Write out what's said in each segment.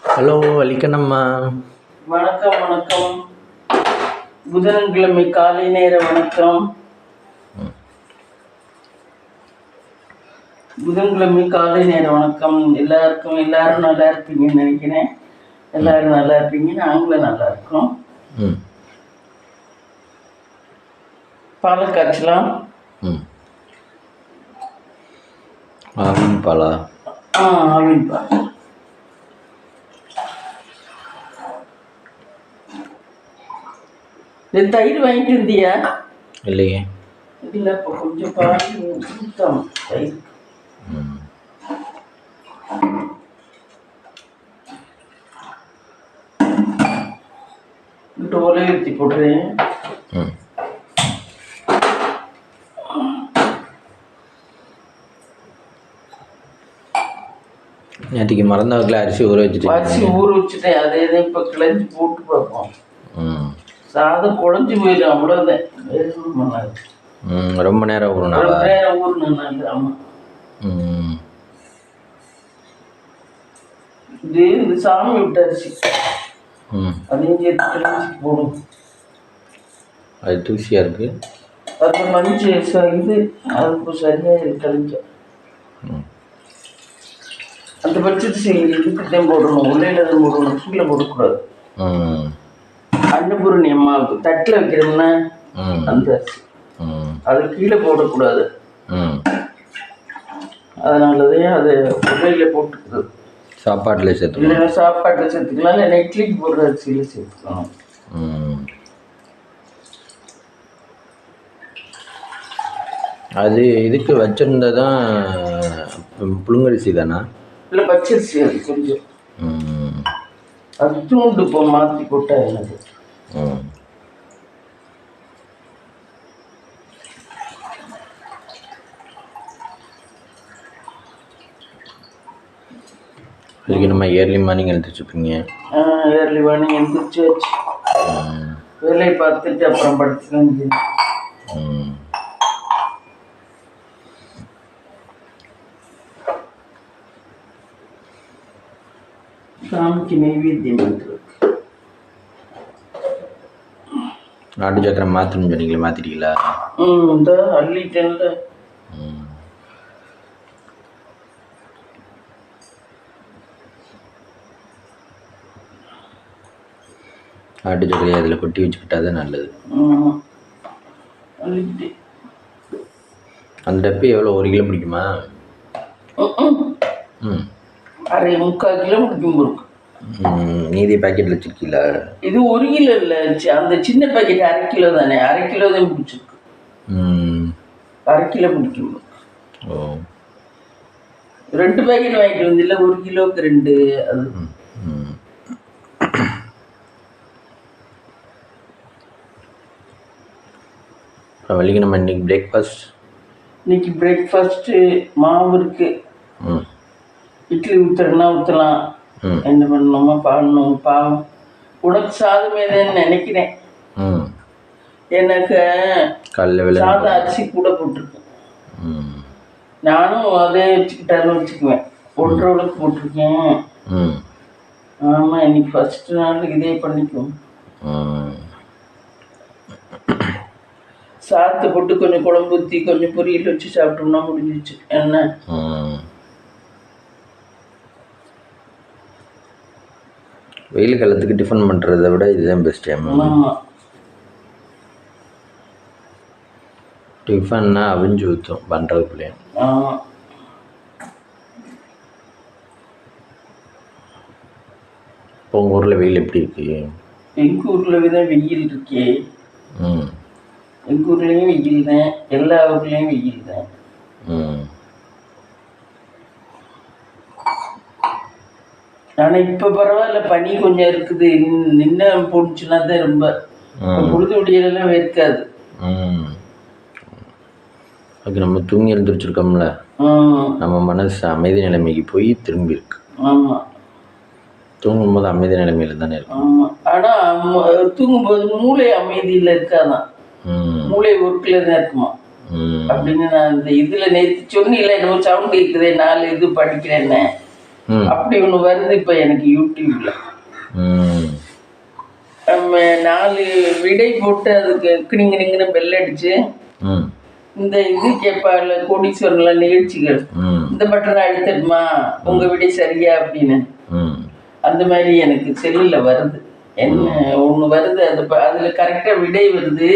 Hello வலிக்கண்ணம்மா. வணக்கம் வணக்கம். புதன்கிழமை காலை நேர வணக்கம். புதன்கிழமை காலை நேர வணக்கம் எல்லாருக்கும். எல்லாரும் நல்லா இருப்பீங்கன்னு நினைக்கிறேன். எல்லாரும் நல்லா இருப்பீங்க, நாங்களும் நல்லா இருக்கோம். பாலை காய்ச்சலாம். ஆவின் பாலா? ஆவின் பால். தயிர் வாங்கிட்டு இருந்தியா? இல்லையே. இல்லை, இப்போ கொஞ்சம் பால் சுத்தம் தயிர். ஒரே ஊற்றி போடுறேன். நேற்றுக்கு மறந்தாக்கில் அரிசி ஊற வச்சுட்டு வச்சுட்டேன். அதே தான் இப்போ கிளஞ்சி போட்டு பார்ப்போம். சாதம் குழஞ்சி போயிடும், அவ்வளோதான். ரொம்ப நேரம் ஊறணும். ரொம்ப நேரம் ஊறணும். ஆமாம். இது சாமி விட்ட அரிசி, அதையும் சேர்த்து கிளஞ்சி போடும். அது தூசியாக இருக்குது. அது மஞ்சள் இது அது சரியாக கழிஞ்சோம். அந்த பட்சத்து இதுக்குத்தான் போடணும், உள்ளையில தான் போடணும், கீழே போடக்கூடாது. அன்னபூரணி அம்மாவுக்கு தட்டில் வைக்கிறோம்னா அந்த அரிசி அது கீழே போடக்கூடாது. அதனாலதான் அது உள்ளையில போட்டுக்கிறது. சாப்பாட்டில் சேர்த்துக்கலாம். இல்லை சாப்பாட்டில் சேர்த்துக்கலாம், இல்லை நெட்லிக்கு போடுற அரிசியில் சேர்த்துக்கலாம். அது இதுக்கு வச்சுருந்ததான் புழுங்கரிசி தானா? இல்லை பச்சரிசி. அது கொஞ்சம் அது தூண்டு இப்போ மாற்றி போட்டா என்னது. அதுக்கு நம்ம ஏர்லி மார்னிங் எழுந்திரிச்சுப்பீங்க? ஏர்லி மார்னிங் எழுந்திரிச்சு வேலையை பார்த்துட்டு அப்புறம் படிச்சுக்கலாம். சாமிக்கு நைவேத்தியம் பண்ணுறது. நாட்டு சக்கரை மாற்றணும்னு சொன்னீங்களே, மாற்றிட்டீங்களா? இந்த அள்ளிட்டேன்ல. நாட்டு சக்கரையை அதில் கொட்டி வச்சுக்கிட்டா தான் நல்லது. அள்ளிட்டு அந்த டப்பு எவ்வளோ? 1 கிலோ பிடிக்குமா? அரை 3/4 கிலோ பிடிக்கும் பொருக்கு. மீதி பேக்கெட்டில் வச்சுருக்கீங்களா? இது 1 கிலோ இல்லை, அந்த சின்ன பேக்கெட் 1/2 கிலோ தானே. 1/2 கிலோ தான் பிடிச்சிருக்கு. 1/2 கிலோ பிடிக்கும். ஓ, 2 பேக்கெட் வாங்கிட்டு வந்தில்ல, 1 கிலோவுக்கு 2. அது வழிக்கு நம்ம இன்னைக்கு பிரேக்ஃபாஸ்ட். இன்னைக்கு பிரேக்ஃபாஸ்ட்டு மாவு இருக்கு. இட்லி ஊற்றுறதுனா ஊற்றலாம், என்ன பண்ணணுமோ பாடணும். பாவம் உனக்கு சாதமே தான் நினைக்கிறேன். எனக்கு சாதம் அரிசி கூட போட்டிருக்கேன். நானும் அதே வச்சுக்கிட்டாலும் வச்சுக்குவேன். 1.5 போட்டிருக்கேன். ஆமாம், இன்னைக்கு ஃபஸ்ட்டு நாள் இதே பண்ணிக்குவோம். சாதத்தை போட்டு கொஞ்சம் குழம்பு ஊற்றி கொஞ்சம் பொரியல் வச்சு சாப்பிட்டோம்னா முடிஞ்சிச்சு. என்ன வெயில் காலத்துக்கு டிஃபன் பண்ணுறதை விட இதுதான் பெஸ்ட் டைம். ஆமாம், டிஃபன்னா அவிஞ்சு ஊற்றும் பண்ணுறதுக்குள்ளே. ஆமாம். இப்போ உங்கள் ஊரில் வெயில் எப்படி இருக்கு? எங்கள் ஊரில் தான் வெயில் இருக்கே. எங்கள் ஊர்லேயும் வெயில் தான், எல்லா ஊர்லேயும் வெயில் தான். ஆனால் இப்போ பரவாயில்ல, பனி கொஞ்சம் இருக்குது. நின்று போணுச்சுன்னா தான் ரொம்ப பொழுது முடியலாம் வேர்க்காது. அதுக்கு நம்ம தூங்கி எழுந்திரிச்சிருக்கோம்ல, நம்ம மனசு அமைதி நிலைமைக்கு போய் திரும்பி இருக்கு. ஆமாம், தூங்கும்போது அமைதி நிலைமையில தானே இருக்கும். ஆமாம். ஆனால் தூங்கும்போது மூளை அமைதியில் இருக்காதான், மூளை ஒர்க்கில் தான் இருக்குமா அப்படின்னு நான் இந்த இதில் நேற்று சொன்னீங்களே, என்னமோ சவுண்ட் கேட்குதே, 4 இது படிக்கிறேன்னு. அப்படி ஒன்று வருது இப்போ எனக்கு யூடியூப்ல. நம்ம 4 விடை போட்டு அதுக்கு கிணிங்கின்னு பெல் அடிச்சு இந்த இது கேட்பாள் கோடீஸ்வரன்லாம் நிகழ்ச்சிகள், இந்த பட்டனை அடித்தடுமா உங்க விடை சரியா அப்படின்னு. அந்த மாதிரி எனக்கு செல்லில் வருது, என்ன ஒன்று வருது, அதில் கரெக்டாக விடை வருது.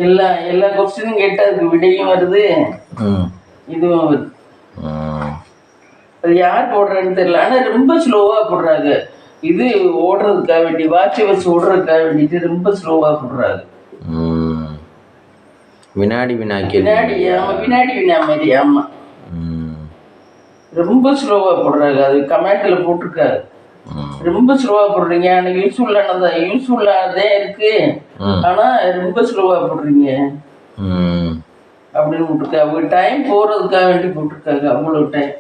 எல்லா கொஸ்டினும் கேட்டால் அதுக்கு விடையும் வருது, இதுவும் வருது. அது யார் போடுறேன்னு தெரியல, ஆனால் ரொம்ப ஸ்லோவாக போடுறாங்க. இது ஓடுறதுக்காக வேண்டி வாட்சை வச்சு ஓடுறதுக்காக வேண்டிட்டு ரொம்ப ஸ்லோவாக போடுறாங்க. வினாடி வினா மாதிரி. ஆமாம், ரொம்ப ஸ்லோவாக போடுறாங்க. அது கமெண்ட்டில் போட்டிருக்காரு, ரொம்ப ஸ்லோவாக போடுறீங்க. எனக்கு யூஸ்ஃபுல்லானதே இருக்கு, ஆனால் ரொம்ப ஸ்லோவாக போடுறீங்க அப்படின்னு போட்டிருக்காங்க. அவங்க டைம் போகிறதுக்காக வேண்டி போட்டிருக்காங்க, அவ்வளோ டைம்.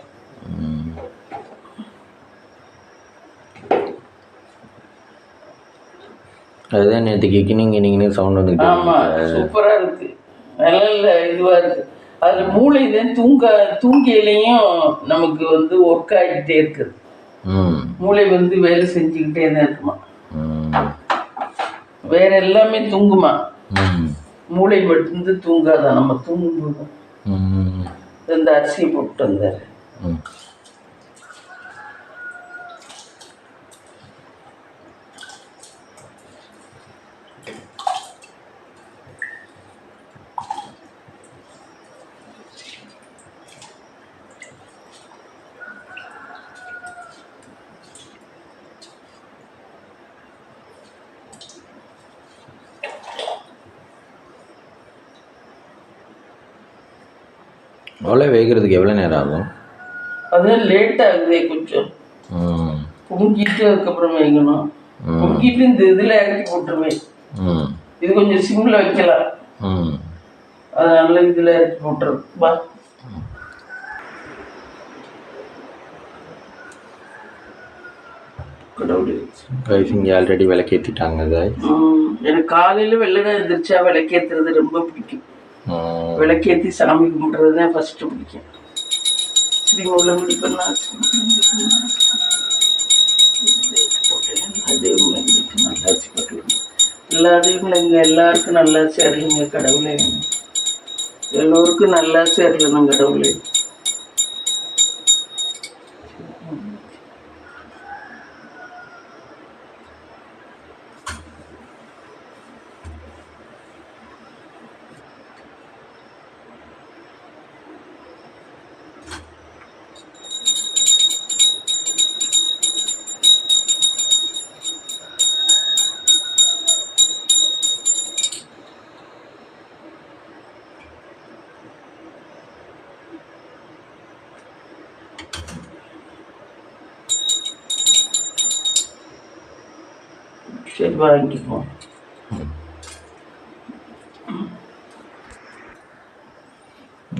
அதுதான் நேற்றுக்கு கிணிங்கின்னு சவுண்ட் வந்துக்கிட்டு. ஆமாம், சூப்பராக இருக்குது, நல்ல இதுவாக இருக்குது. அதில் மூளை தான் தூங்கியிலையும் நமக்கு வந்து ஒர்க் ஆகிக்கிட்டே இருக்குது. மூளை வந்து வேலை செஞ்சுக்கிட்டே தான் இருக்குமா, வேற எல்லாமே தூங்குமா, மூளை மட்டும் தூங்காதான். நம்ம தூங்கும்போது இந்த அரிசியை போட்டு வந்தார். அவ்வளோ வேகிறதுக்கு எவ்வளோ நேரம் ஆகும்? அதுதான் லேட் ஆகுது கொஞ்சம். பொங்கிட்டு அதுக்கப்புறம் வைக்கணும். பொங்கிட்டு இந்த இதில் இறக்கி போட்டுருவேன். இது கொஞ்சம் சிம்மில் வைக்கலாம், அதனால இதில் இறக்கி போட்டுருவேன். பா இங்கே ஆல்ரெடி விளக்கேற்றிட்டாங்க. எனக்கு காலையில் வெள்ளனை எழுந்திரிச்சா விளக்கேற்றுறது ரொம்ப பிடிக்கும். விளக்கேற்றி சாமி கும்பிட்றது தான் ஃபஸ்ட்டு பிடிக்கும். ஸ்ரீமூல முடிப்பண்ணா நல்லாச்சு பட்டுங்க. எல்லாத்தையும் இங்கே எல்லாருக்கும் நல்லா சேரலுங்க கடவுளே, எல்லோருக்கும் நல்லா சேரலணும் கடவுளே. சரி, வாங்கிப்போம்.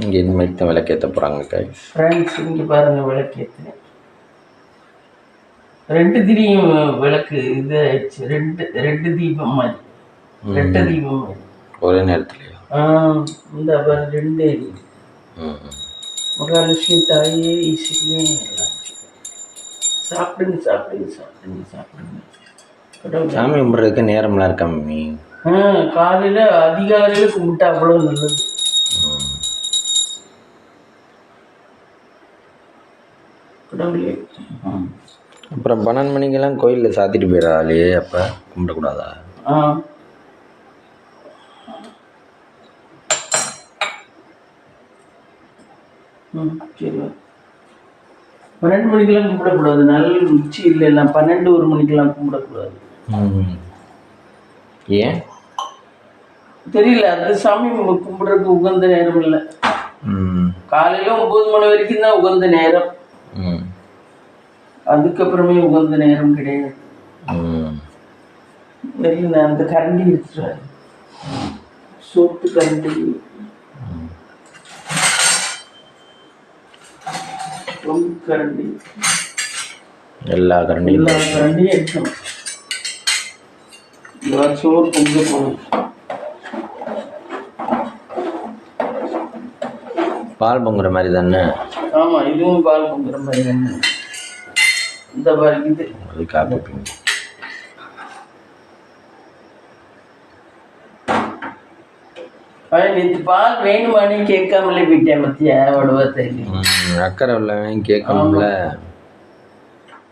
இங்கே இந்த மாதிரி தான் விளக்கேற்ற போகிறாங்க கைஸ். ஃப்ரெண்ட்ஸ் இங்கே பாருங்கள், விளக்கேற்று 2 திரியும் விளக்கு இது ஆயிடுச்சு. 2 தீபம் மாதிரி, 2 தீபம் மாதிரி ஒரே நேரத்துலையா? இந்த பாரு 2 எரியுது. மகாலட்சுமி தாயே ஈஸ்வரியே எல்லாம் சாப்பிடுங்க சாப்பிடுங்க சாப்பிடுங்க சாப்பிடுங்க. சாமி கும்பிட்றதுக்கு நேரம்லாம் இருக்கா மம்மி? காலையில் அதிகாலையில் கும்பிட்டா அவ்வளோ நல்லது. கடவுளே. அப்புறம் 12 மணிக்கெல்லாம் கோயிலில் சாத்திட்டு போயிடாலே, அப்போ கும்பிடக்கூடாதா? சரி, 12 மணிக்கெல்லாம் கும்பிடக்கூடாது. நல்ல உச்சி இல்லைன்னா 12-1 மணிக்கெல்லாம் கும்பிடக்கூடாது. ஏன் தெரியல, அது சாமி கும்பிட்றதுக்கு உகந்த நேரம் இல்லை. காலையில் 9 மணி வரைக்கும் தான் உகந்த நேரம், அதுக்கப்புறமே உகந்த நேரம் கிடையாது. தெரியல, அந்த கரண்டி எடுத்துட்டாரு, சோப்பு கரண்டி, கரண்டி, எல்லா கரண்டியும் எடுக்கணும். சோறு பொங்க போகணும். பால் பொங்குற மாதிரி தானே? ஆமாம், இதுவும் பால் பொங்குற மாதிரி தானே. இந்த பால் இது அது காப்பி பிஞ்சு. நேற்று பால் வேணுமானே கேட்காமலே போயிட்டேன். மத்திய வடுவா தெரியும் அக்கறை உள்ளவன் கேட்கணும்ல.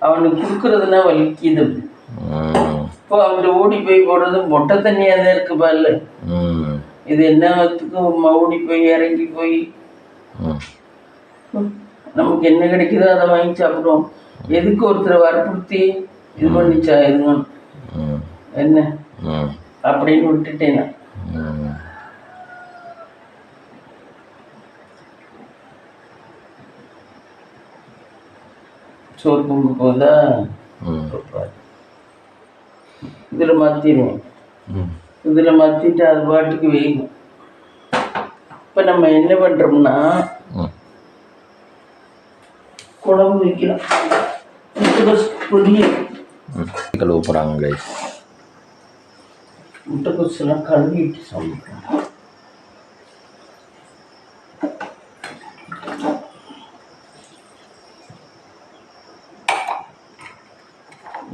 அவனுக்கு கொடுக்குறதுனா வலிக்குது. இப்போ அவன்கிட்ட ஓடி போய் போடுறது மொட்டை தண்ணியாக தான் இருக்கு பால். இது என்னத்துக்கும் ஓடி போய் இறங்கி போய் நமக்கு என்ன கிடைக்குதோ அதை வாங்கி சாப்பிடுவோம். எதுக்கு ஒருத்தரை வற்புறுத்தி இது பண்ணிச்சா எதுங்க என்ன அப்படின்னு விட்டுட்டேன் நான். சோறு பொங்க போதா இதில் மாற்றிடுவேன். இதில் மாற்றிட்டு அது பாட்டுக்கு வேகும். இப்போ நம்ம என்ன பண்ணுறோம்னா குழம்பு வைக்கலாம். பொரியல் கழுவ போகிறாங்க. முட்டைக்கோசெல்லாம் கழுவிட்டு சமைக்கிறோம்.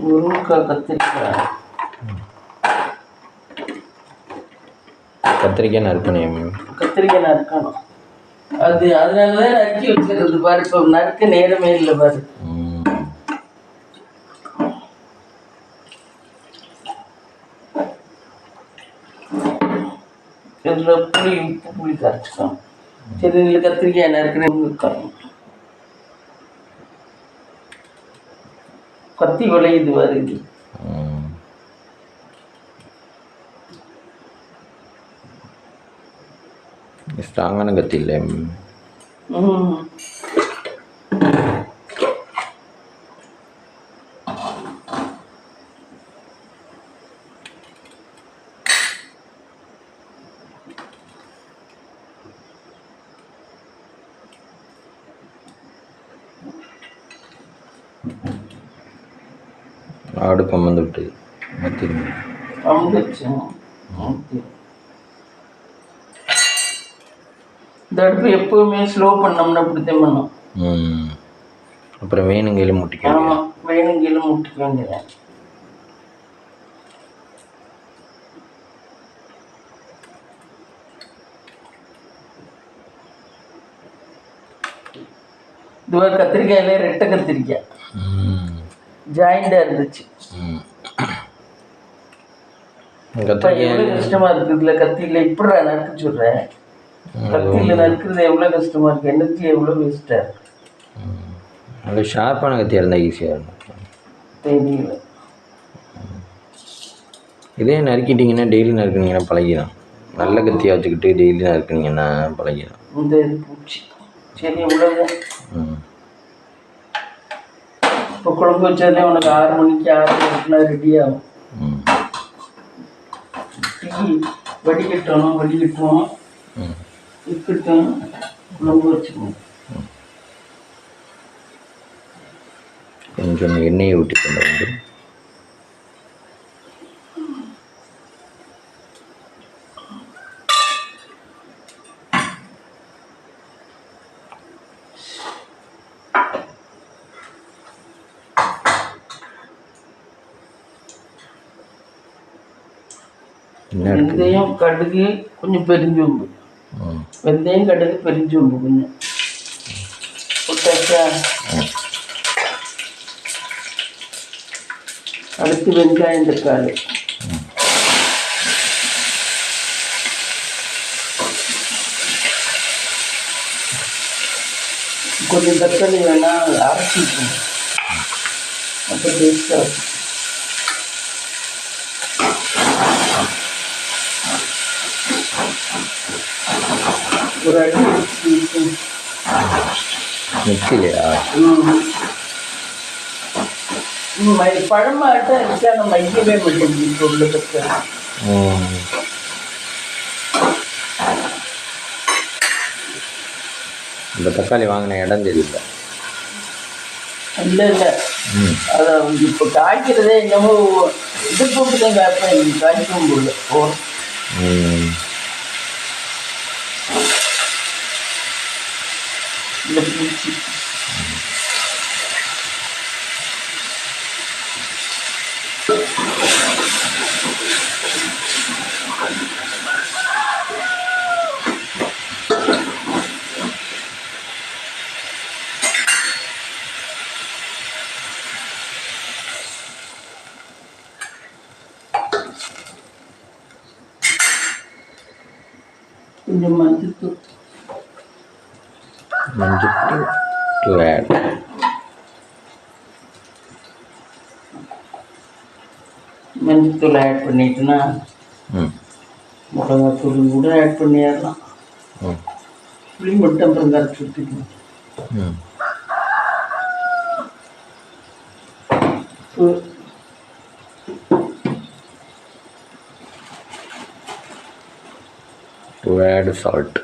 முருங்கைக்காய், கத்திரிக்காய் நறுக்கணும். கத்திரிக்காய் நறுக்கணும். அது அதனால தான் நறுக்கி வச்சுக்கிறது பாரு. இப்போ நறுக்க நேரமே இல்லை பாரு. இதில் புளி கரைச்சிக்கணும். சரி, இதில் கத்திரிக்காய் நறுக்கணும். கத்தி விளையுது வருது. ஸ்ட்ராங்கான கத்தி இல்லை. ஆடு கம்மந்து விட்டு இந்த அடுப்பு எப்பவுமே ஸ்லோ பண்ணோம்னா அப்படித்தான் பண்ணும். அப்புறம் வேணுங்கையிலும் முட்டிக்க. ஆமாம், வேணுங்கையிலும் முட்டிக்க வேண்டியது. இதுவரை கத்திரிக்காயில ரெட்டை கத்திரிக்காய் ஜாயிண்டாக இருந்துச்சு. எவ்வளோ கஷ்டமா இருக்கு இதில் கத்தியில். இப்படி நறுக்க சொல்கிறேன். கத்தியில் நறுக்கிறது எவ்வளோ கஷ்டமா இருக்கு. எனர்ஜி எவ்வளோ வேஸ்ட்டாக இருக்கு. நல்ல ஷார்ப்பான கத்தியாக இருந்தால் ஈஸியாக இருக்கும். தெரியல. இதே நறுக்கிட்டிங்கன்னா டெய்லி நறுக்குனீங்கன்னா பழகிடும். நல்ல கத்தியாக வச்சுக்கிட்டு டெய்லி நறுக்குனீங்கன்னா பழகிடும். இந்த இது பூச்சி. சரி, எவ்வளோ இப்போ குழம்பு வச்சாலே உனக்கு 6 மணிக்கு 6 மணிக்குனா ரெடி ஆகும். டீ வடிகட்டணும். இருக்கட்டும், குழம்பு வச்சுக்கணும். கொஞ்சம் எண்ணெயை ஊற்றி கொண்டு வந்து வெந்தயம், கடுகு, கொஞ்சம் பெருஞ்சோம்பு. வெந்தயம், கடுகு, பெருஞ்சோம்பு கொஞ்சம் போட்டாச்சா. அடுத்து வெங்காயம், தக்காளி. கொஞ்சம் தக்காளி வேணால் அரைச்சிக்கணும். அப்போ டேஸ்ட்டாக இருக்கும். ஒரு அடி மிக்சிலையா? பழமாட்டம் இருக்கா? நம்ம மையவே மாட்டேங்குது இப்போ உள்ள தக்காளி. இந்த தக்காளி வாங்கின இடம் தெரியல. இல்லை அதை அவங்க இப்போ காய்க்கிறதே என்னமோ இது போட்டு தான் காய்ப்பேன். காய்க்கவும் போல இந்த பூச்சி கொஞ்சம் மஞ்சள் to add. மஞ்சத்தூள் ஆட் பண்ணிட்டுனா மிளகாத்தூள் கூட ஆட் பண்ணிடலாம். புளி மட்டும் அப்புறம் கரைச்சி ஊற்றிக்கணும். To add salt.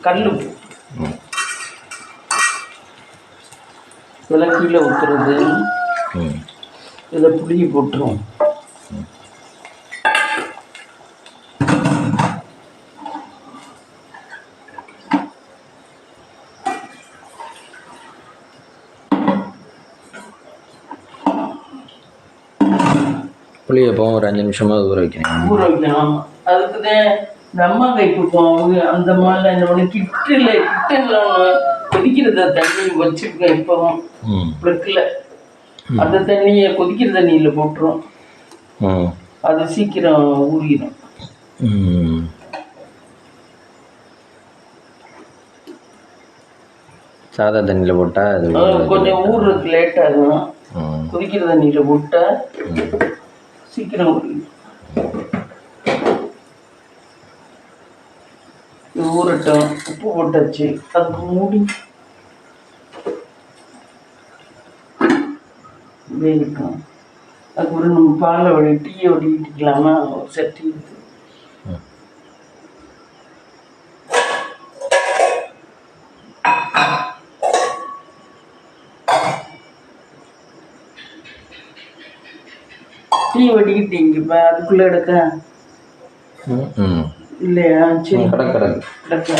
கல்லுப்பு இதெல்லாம் கீழே ஊற்றுறது. இதை புளியை போட்டுரும். புளி எப்போ ஒரு 5 நிமிஷமாக ஊற வைக்கணும். அதுக்கு தான் இந்த அம்மா கை கொடுப்போம். அவங்க அந்த மாதிரி என்ன ஒன்று கிட்டனில் ஒன்று கொதிக்கிறத தண்ணி வச்சுருக்கோம். இப்போவும் ப்ளக்கில் அந்த தண்ணியை கொதிக்கிற தண்ணியில் போட்டுரும். அது சீக்கிரம் ஊறிடும். சாதா தண்ணியில் போட்டால் அது கொஞ்சம் ஊறுறதுக்கு லேட் ஆகும். கொதிக்கிற தண்ணியில் போட்டால் சீக்கிரம் ஊறிடும். ஊறட்டும். உப்பு போட்டாச்சு. அதுக்கு மூடி வேகட்டும். அதுக்கப்புறம் நம்ம பாலை டீயை வடிகட்டிக்கலாமா? ஒரு சட்டி இருக்கு. டீ வடிக்கிட்டீங்கப்பா. அதுக்குள்ளே எடுக்க இல்லையா? சரி கிடக்க.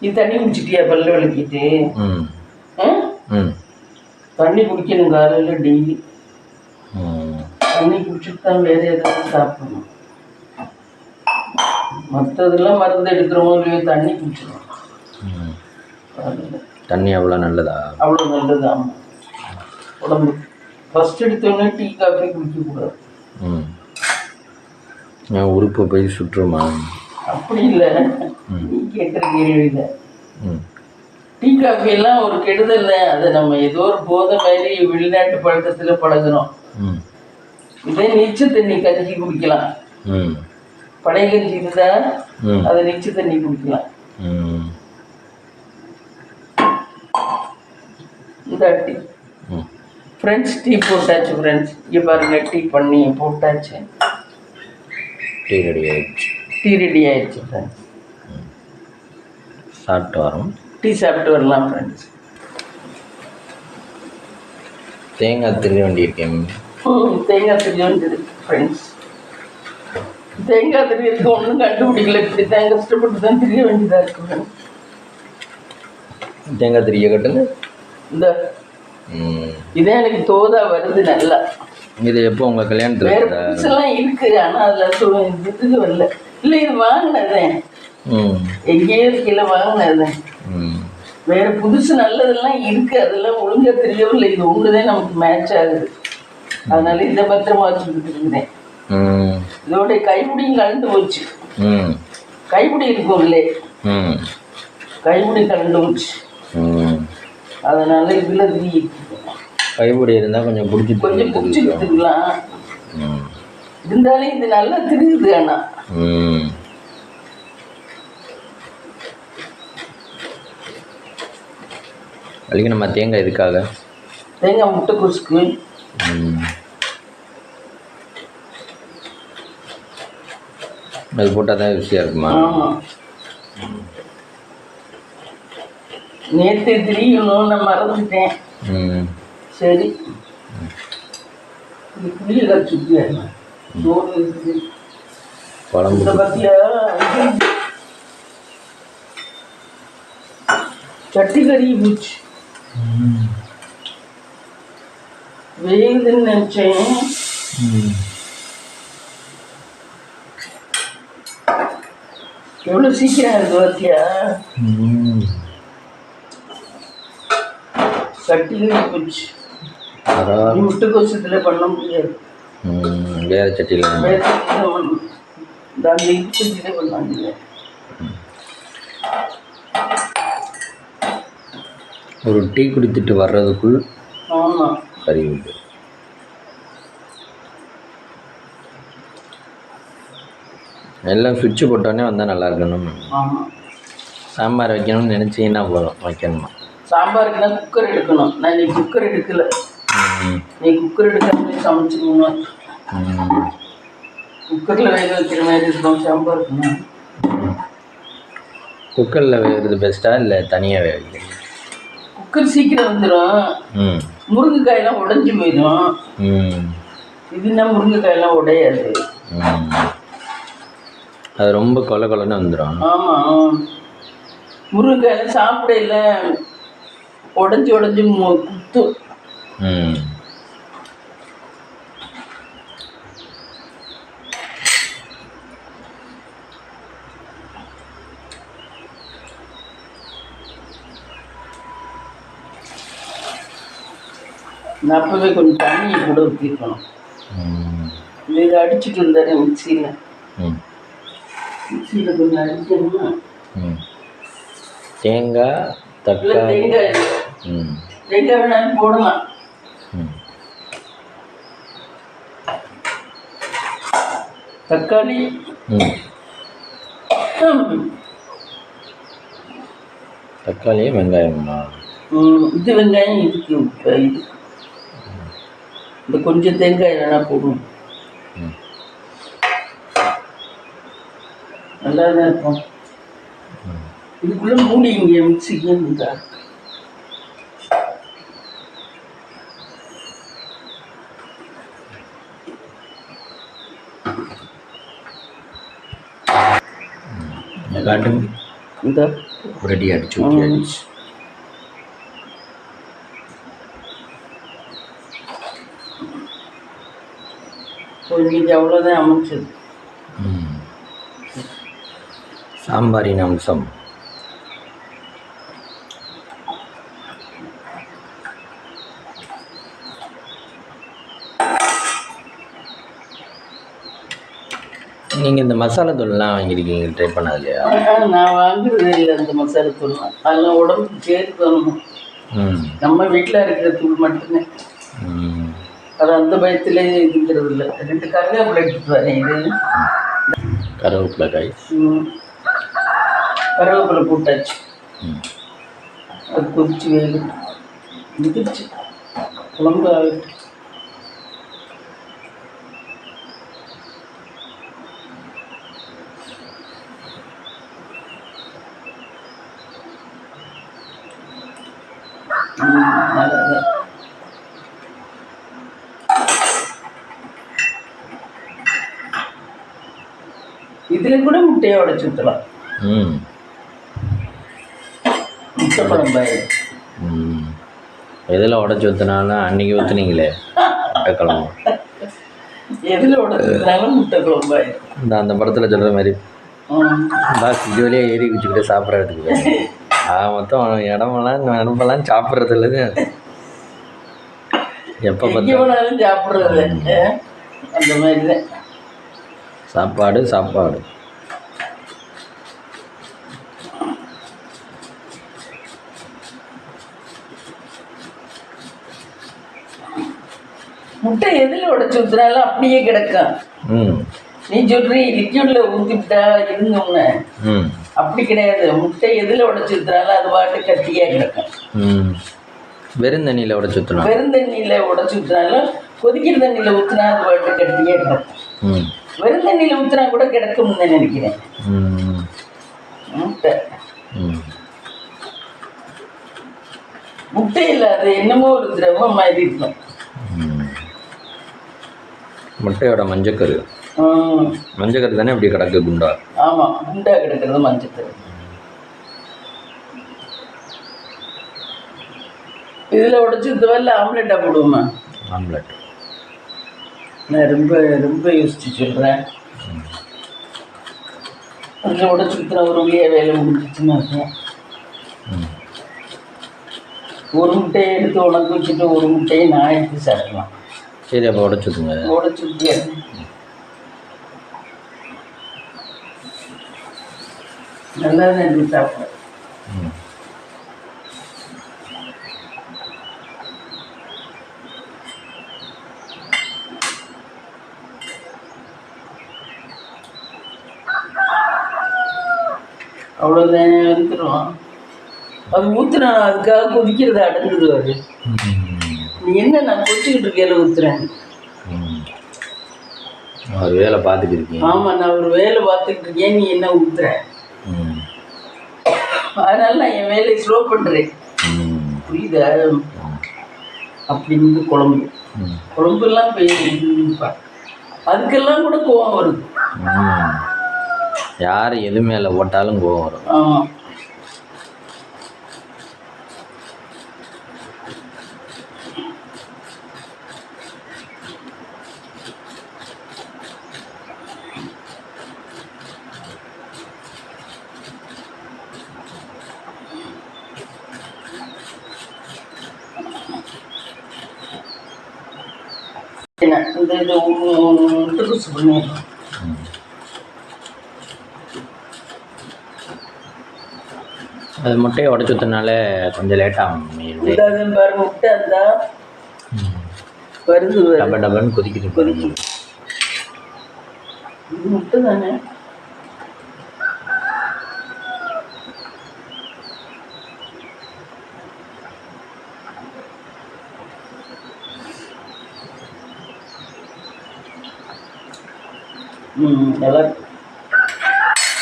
இது தண்ணி குடிச்சிட்டியா? பல்ல விளக்கிட்டு தண்ணி குடிக்கணும் காலையில் டெய்லி. தண்ணி குடிச்சிட்டு தான் வேறு எதாவது சாப்பிடணும். மற்றதெல்லாம் மருந்து எடுக்கிறோமோ இல்லையோ தண்ணி குடிச்சிடணும். தண்ணி அவ்வளோ நல்லதா? அவ்வளோ நல்லது. ஆமாம், உடம்பு. ஃபஸ்ட் எடுத்தோடனே டீ காஃபி குடிக்கக்கூடாது. உறுப்பு போய் சுற்றுமா? அப்படி இல்லை, நீ கேட்குற கேள்வியில். டீ காஃபி எல்லாம் ஒரு கெடுதல். அதை நம்ம ஏதோ ஒரு போதை மாதிரி வெளிநாட்டு பழக்கத்தில் பழகிறோம். இதே நீச்ச தண்ணி கஞ்சி குடிக்கலாம். பழைய கஞ்சி இருந்தா அதை நீச்ச தண்ணி குடிக்கலாம். இந்த டீ ஃப்ரெண்ட்ஸ் டீ போட்டாச்சு. ஃப்ரெண்ட்ஸ் இங்கே பாருங்க, டீ பண்ணி போட்டாச்சு. டீ ரெடி ஆயிடுச்சு. ஃப்ரெண்ட்ஸ் சாப்பிட்டு வரோம். டீ சாப்பிட்டு வரலாம் ஃப்ரெண்ட்ஸ். தேங்காய் திரிய வேண்டியிருக்கேன். தேங்காய் திரிய வேண்டியிருக்கு ஃப்ரெண்ட்ஸ். தேங்காய் திரியறதுக்கு ஒன்றும் கண்டுபிடிக்கல. இப்படி தான் கஷ்டப்பட்டு தான் திரிய வேண்டியதாக இருக்கு ஃப்ரெண்ட்ஸ். தேங்காய் திரிய கட்டுங்க. இந்த இதே எனக்கு தோதா வருது நல்லா. இது எப்போ உங்கள் கல்யாணத்தில்? வேறு புதுசெல்லாம் இருக்குது, ஆனால் அதில் இதுக்கு வரல. இல்லை, இது வாங்கினதேன். எங்கேயோ கீழே வாங்கினதேன். வேறு புதுசு நல்லதெல்லாம் இருக்குது, அதெல்லாம் ஒழுங்காக தெரியவில்லை. இது ஒன்றுதான் நமக்கு மேட்ச் ஆகுது. அதனால இதை பத்திரமா வச்சுக்கிட்டு இருக்கிறேன். இதோடைய கைப்பிடியும் கலந்து போச்சு. கைப்பிடி இருக்கும் இல்லே, கைப்பிடி கலந்து போச்சு. அதனால இதில் திரி கைப்பிடி இருந்தால் கொஞ்சம் பிடிச்சிக்கலாம். இருந்தாலும் இது நல்லா தெரியுது. ஆனால் அதுக்கு நம்ம தேங்காய் இதுக்காக தேங்காய் முட்டை கொசுக்கு அது போட்டால் தான் ருசியாக இருக்குமா? ஆமாம். நேற்று திரியணும் நான் மறந்துட்டேன். சரி இது புளியை கரைச்சி சோறு இருக்குது. குழம்பு பார்த்தியா சட்டி கறி போச்சு. வேகுதுன்னு நினச்சேன். எவ்வளோ சீக்கிரம் இருக்கு பார்த்தியா? சட்டி கறி போச்சு. முட்டைக்கோசத்தில் பண்ண முடியாது. வேறு சட்டியில் வேறு சட்டியில் பண்ணணும். அந்த சட்டியிலே பண்ணாங்க. ஒரு டீ குடித்துட்டு வர்றதுக்குள் ஆமாம் கறி உண்டு. எல்லாம் சுவிட்சு போட்டோன்னே வந்தால் நல்லா இருக்கணும். ஆமாம். சாம்பார் வைக்கணும்னு நினச்சிங்கன்னா போதும் வைக்கணுமா? சாம்பாருக்குன்னா குக்கர் எடுக்கணும். நான் நீ குக்கர் எடுக்கல. நீ குக்கர் எடுக்காம சமைச்சுக்கணும். குக்கரில் வேக வைக்கிற மாதிரி இருக்கும் சாம்பாருக்குன்னா. குக்கரில் வேகிறது பெஸ்ட்டாக இல்லை தனியாக வேக வைக்கணும்? குக்கர் சீக்கிரம் வந்துடும். முருங்கைக்காயெல்லாம் உடைஞ்சி போயிடும். இதுன்னா முருங்கைக்காயெல்லாம் உடையாது. அது ரொம்ப கொலை கொலைன்னு வந்துடும். ஆமாம். முருங்கைக்காயெல்லாம் சாப்பிடையில உடஞ்சி உடஞ்சி குத்து. நான் அப்போவே கொஞ்சம் தண்ணியை கூட ஊற்றிருக்கணும். இதை அடிச்சுட்டு இருந்தாரு மிக்சியில். மிக்சியில் கொஞ்சம் அடிக்கணும்னா தேங்காய் தக்காளி தேங்காய் வேணாலும் போடலாம். தக்காளி தக்காளியும் வெங்காயமா? இது வெங்காயம் இதுக்கு இது இந்த கொஞ்சம் தேங்காய் வேணா போடும். நல்லா தான் இருக்கும். இதுக்குள்ளே மூடி இங்கே மிக்சிக்கு இருந்தா காட்டுங்க. இந்த ரெடி அடிச்சு இன்னைக்கு அவ்வளோதான் அமைச்சது. சாம்பாரின் அம்சம். நீங்கள் இந்த மசாலா தூள்லாம் வாங்கியிருக்கீங்க, ட்ரை பண்ணது இல்லையா? நான் வாங்குறதே இல்லை அந்த மசாலா தூள். அதெல்லாம் உடம்புக்கு சேர்க்கணும். நம்ம வீட்டில் இருக்கிற தூள் மட்டும்தான். அது அந்த பயத்திலே இருக்கிறது இல்லை. 2 கருவேப்பிலை எடுத்துட்டு வரேன். இது கருவேப்பிலை காய். கருவேப்பிலை போட்டாச்சு. அது கொதிச்சு வேகு முடிச்சு குழம்பு ஆகிட்டு. நல்லதான். இதில் கூட முட்டையை உடைச்சு ஊற்றலாம். முட்டை குழம்பாயிடும். எதில் உடச்சி ஊற்றினாலும் அன்றைக்கி ஊற்றுனீங்களே முட்டை குழம்பு. எதில் உடச்சி ஊற்றினாலும் முட்டை குழம்பாயிடும். அந்த படத்தில் சொல்கிற மாதிரி பாஸ் இது வழியாக ஏறி வச்சுக்கிட்டே சாப்பிட்றதுக்கு மொத்தம் இடமெல்லாம் சாப்பிட்றதுல எப்போ பார்த்தாலும் சாப்பிட்றது அந்த மாதிரி தான். சாப்பாடு முட்டை எதில் உடைச்சு ஊற்றுனாலும் அப்படியே கிடக்கும். நீ சொல்றீ லிக்யூட்ல ஊற்றிவிட்டா இருந்தோம்னு, அப்படி கிடையாது. முட்டை எதில் உடைச்சு ஊற்றுனாலும் அது பாட்டு கட்டியா கிடக்கும். வெறும் தண்ணியில் உடைச்சு ஊற்றணும். வெறும் தண்ணியில் உடைச்சு ஊற்றினாலும் கொதிக்கிற தண்ணியில் ஊற்றினா அது பாட்டு கட்டியா கிடக்கும். வெறும் தண்ணியில் ஊற்றினா கூட கிடக்கும்னு நினைக்கிறேன். ம் முட்டை ம் முட்டையில் அது என்னமோ ஒரு திரவம் மாதிரி இருக்கும். முட்டையோட மஞ்சக்கரு தானே இப்படி கிடக்கு குண்டா? ஆமாம், குண்டா கிடக்கிறது மஞ்சக்கரு. இதில் உடச்சி ஊற்றுவா ஆம்லெட்டாக போடுவோமா? ஆம்லெட். நான் ரொம்ப ரொம்ப யோசிச்சு சொல்கிறேன். கொஞ்சம் உடச்சி ஊற்றுனா ஒரு வழியாக வேலை முடிஞ்சிச்சுன்னு இருக்கும். ஒரு முட்டையை எடுத்து உனக்கு வச்சுட்டு ஒரு முட்டையை நான் எடுத்து சாப்பிடலாம். சரி, அப்போ உடச்சி ஊற்றுங்க. உடச்சி ஊற்றியா நல்லா தான் எடுத்து சாப்பிட்றேன். அவ்வளோதான் வந்துடும். அது ஊற்றுனா அதுக்காக கொதிக்கிறது அடங்குது. அது நீ என்ன நான் கொதிச்சுக்கிட்டு இருக்கையில ஊற்றுறேன். ஒரு வேலை பார்த்துக்கிருக்கேன். ஆமாம், நான் ஒரு வேலை பார்த்துக்கிட்டு இருக்கேன், நீ என்ன ஊற்றுற. அதனால நான் என் வேலையை ஸ்லோ பண்ணுறேன். புரியுதா? அப்படின்னு குழம்புலாம் போயிருப்பா, அதுக்கெல்லாம் கூட கோவம் வருது. யார் எது மேலே போட்டாலும் கோவம் வரும். ஆமாம். இந்த இது முட்டைக்கோசு பண்ணிடலாம். அது முட்டையை உடச்சி ஊற்றினாலே கொஞ்சம் லேட்டாகும். பாரு, முட்டை அந்த வருது டபன்னு கொதிக்குது. முட்டை தானே. நல்லா இருக்கு,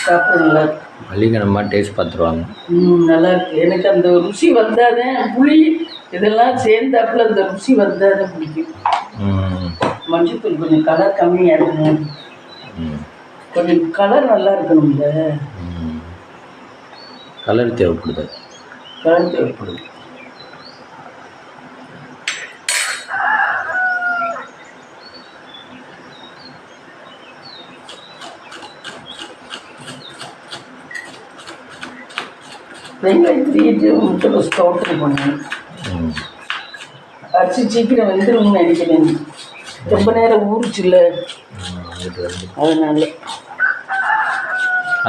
சாப்பிட நல்லா இருக்கு. மல்லிகை டேஸ்ட் பார்த்துருவாங்க. நல்லா இருக்கு. எனக்கு அந்த ருசி வந்தாதான், புளி இதெல்லாம் சேர்ந்தாப்புல அந்த ருசி வந்தாதான் பிடிக்கும். மஞ்சத்தூள் கொஞ்சம் கலர் கம்மியாக இருக்கணும், கொஞ்சம் கலர் நல்லா இருக்கணும்ல. கலர் தேவைப்படுது. வெங்காயத்திலேயே முட்டைக்கோசு தோட்டல் பண்ணேன். அரிசி சீக்கிரம் வெந்துரும்னு நினைக்கிறேன். ரொம்ப நேரம் ஊறிச்சுல்ல, அதனால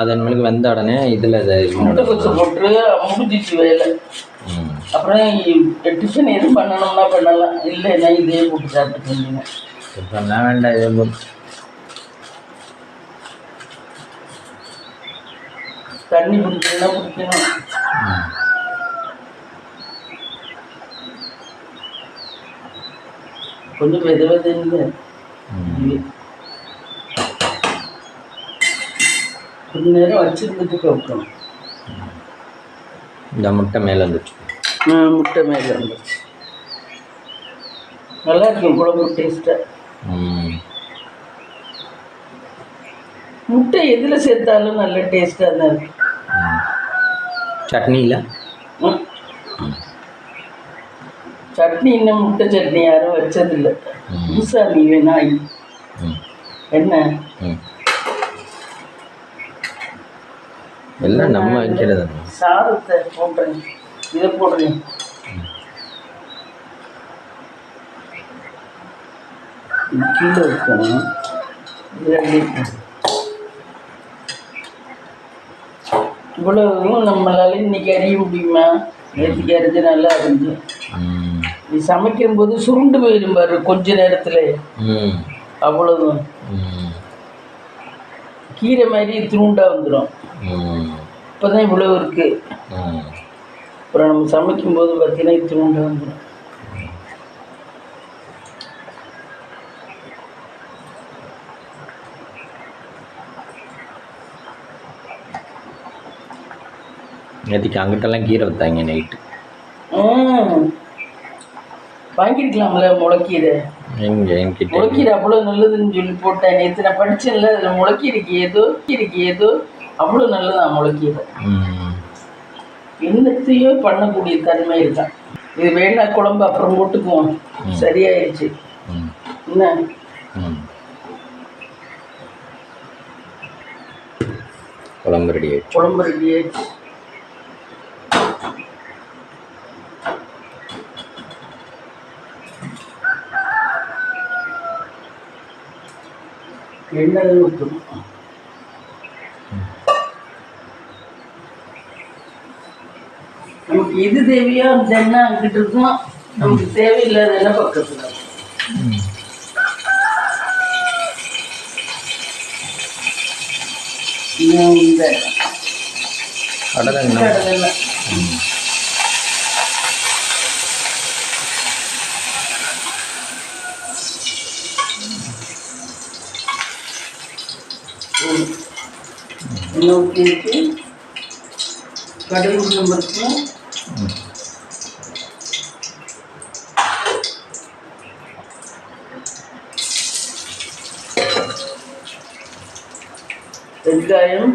அதன் மேலுக்கு வெந்த உடனே இதில் முட்டைக்கோசு போட்டு முடிஞ்சிச்சு வேலை. அப்புறம் டிஃபன் எதுவும் பண்ணணும்னா பண்ணலாம், இல்லைன்னா இதே போட்டு சாப்பிட்டுருந்தீங்க. டிஃபன்லாம் வேண்டாம், இதே போட்டு தண்ணி பிடிக்கணும்னா பிடிக்கணும். கொஞ்சம் வெதுங்க, கொஞ்ச நேரம் வச்சிருந்துட்டு வைக்கணும். இந்த முட்டை மேலே வந்துச்சு. முட்டை மேலே வந்துச்சு. நல்லா இருக்கும் குழம்பு டேஸ்ட்டாக. முட்டை எதில் சேர்த்தாலும் நல்ல டேஸ்ட்டாக தான் இருக்கு. சட்னியில் சட்னி இன்னும் முட்டை சட்னி யாரும் வச்சதில்லை. புதுசா நீ வேணா என்ன எல்லாம் நம்ம வைக்கிறது. சாதத்தை போடுறேன், இதை போடுறேன். கீழே வைக்கணும். இவ்வளவும் நம்மளால இன்னைக்கு அறிய முடியுமா? நேற்றுக்கு அரைஞ்சு நல்லா இருந்துச்சு. நீ சமைக்கும் போது சுருண்டு போயிடும் பாரு கொஞ்ச நேரத்துல. அவ்வளவுதான், கீரை மாதிரி துருண்டா வந்துடும். இப்போதான் இவ்வளவு இருக்கு. அப்புறம் நம்ம சமைக்கும் போது பார்த்தீங்கன்னா துருண்டா வந்துடும். நேற்றுக்கு அங்கிட்டெல்லாம் கீரை வைத்தாங்க நைட்டு. வாங்கிருக்கலாம்ல முளைக்கீரை. என்கிட்ட முளைக்கீரை அவ்வளோ நல்லதுன்னு சொல்லி போட்டேன் நேற்று. நான் படித்தேன்ல, அதில் முளைக்கீரைக்கு ஏதோ அவ்வளோ நல்லதான் முளைக்கீரை. என்னத்தையோ பண்ணக்கூடிய தன்மை இருக்கான். இது வேணா குழம்பு அப்புறம் போட்டுக்குவோம். சரியாயிடுச்சு. என்ன குழம்பு ரெடி ஆயிடுச்சு. எண்ணெய் ஊற்றணும். நமக்கு இது தேவையோ அந்த எண்ணெய் அங்கிட்டு இருக்கும், நமக்கு தேவையில்லாத எண்ணெய் பக்கத்துல. இந்த கடலெண்ணெய் ஊற்றிட்டு கடுகு உளுந்தம்பருப்பு, வெங்காயம்,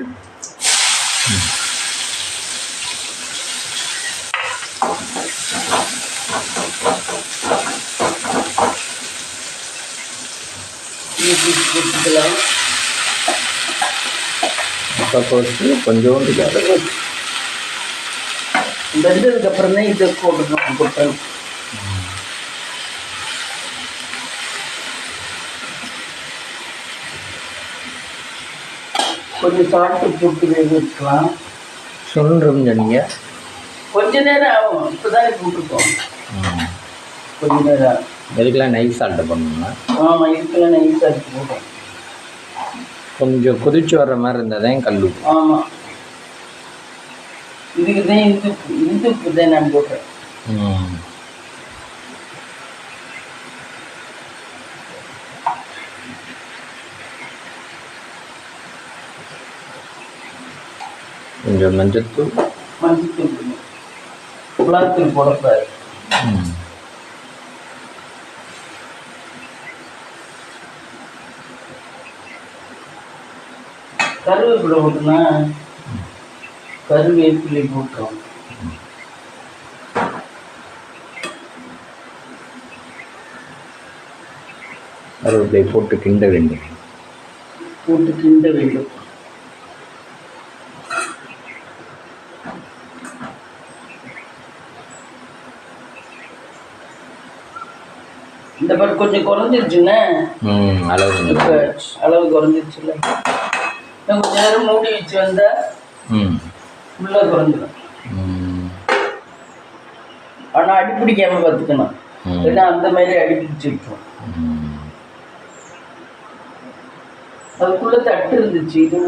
போட்டுக்கலாம். கொஞ்சோண்டு வெந்ததுக்கு அப்புறம் தான் இதை போட்டுக்கணும். கொஞ்சம் சாப்பிட்டு போட்டு வேக வச்சுக்கலாம். சொல்கிறோம் சொன்னீங்க. கொஞ்ச நேரம் ஆகும். இப்போதான் போட்டுருக்கோம். கொஞ்ச நேரம் ஆகும். இதுக்கெல்லாம் நைஸ் சால்ட்டை பண்ணணும்னா? ஆமாம், இதுக்கெல்லாம் நைஸ் சால்ட் போட்டோம். கொஞ்சம் கொதிச்சு வர்ற மாதிரி இருந்தால் தான் கல் உப்பு. ஆமாம், இதுக்கு தான் இந்த உப்பு தான் நான் போட்டேன். கொஞ்சம் மஞ்சத்தூள் மிளகாத்தூள் போடக்கூடாது. கருவேப்பிலை போட்டுனா கருவேப்பிலை போட்டுரும். கருவேப்பிலை போட்டு கிண்ட வேண்டும். இந்த பக்கம் கொஞ்சம் குறைஞ்சிருச்சுன்னா அளவு குறைஞ்சிருச்சுல்ல, கொஞ்ச நேரம் மூடி வச்சு வந்தா உள்ள குறைஞ்சிடும். ஆனா அடிப்பிடிக்காம பார்த்துக்கணும், ஏன்னா அந்த மாதிரி அடிப்பிடிச்சு இருக்கும். அதுக்குள்ள தட்டு இருந்துச்சு, இது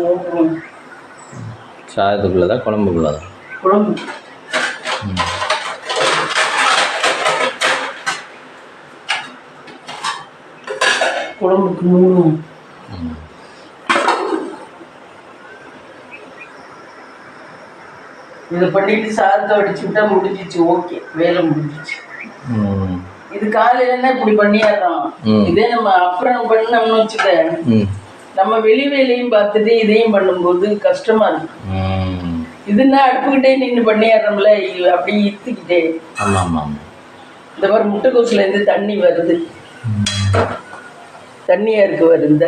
சாதத்துக்குள்ளதான் குழம்புக்குள்ளதான் குழம்பு. குழம்புக்கு மூணு. இதை பண்ணிட்டு சாதத்தை வடிச்சு விட்டா முடிஞ்சிச்சு. ஓகே, வேலை முடிஞ்சிச்சு. இது காலையிலன்னா இப்படி பண்ணிடுறோம். இதே நம்ம அப்புறம் பண்ணோம்னு வச்சுக்க, நம்ம வெளி வேலையும் பார்த்துட்டு இதையும் பண்ணும்போது கஷ்டமா இருக்கு. இதுன்னா அடுப்புக்கிட்டே நின்று பண்ணிடுறோம்ல, அப்படியே இத்துக்கிட்டே. இந்த மாதிரி முட்டைக்கோசுல இருந்து தண்ணி வருது, தண்ணியா இருக்கு வருந்த.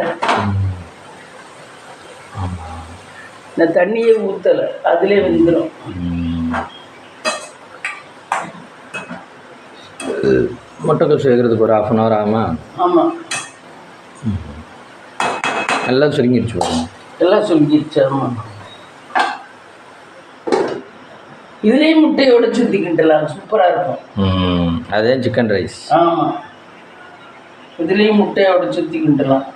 நான் தண்ணியே ஊற்றலை, அதிலே வந்துடும். முட்டைக்கோசு வைக்கிறதுக்கு ஒரு 1/2 hour ஆகுமா? ஆமாம், எல்லாம் சுருங்கிடுச்சு வரும். எல்லாம் சுருங்கிடுச்சு. ஆமாம், இதுலேயும் முட்டையோட சுற்றிக்கிட்டலாம், சூப்பராக இருக்கும். அதே சிக்கன் ரைஸ். ஆமாம், இதுலேயும் முட்டையோட சுற்றிக்கிட்டலாம்.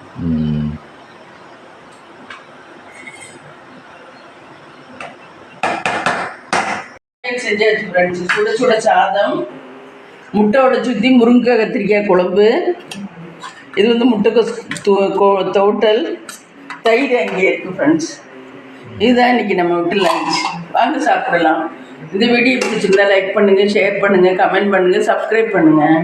செஞ்சாச்சு ஃப்ரெண்ட்ஸ். சுட சுட சாதம், முட்டையோட சுற்றி முருங்கை கத்திரிக்காய் குழம்பு, இது வந்து முட்டைக்கோஸ் தோட்டல், தயிர் அங்கே இருக்குது ஃப்ரெண்ட்ஸ். இதுதான் இன்னைக்கு நம்ம வீட்டு லஞ்ச். வாங்க சாப்பிடலாம். இந்த வீடியோ பிடிச்சிருந்தா லைக் பண்ணுங்கள், ஷேர் பண்ணுங்கள், கமெண்ட் பண்ணுங்கள், சப்ஸ்கிரைப் பண்ணுங்கள்.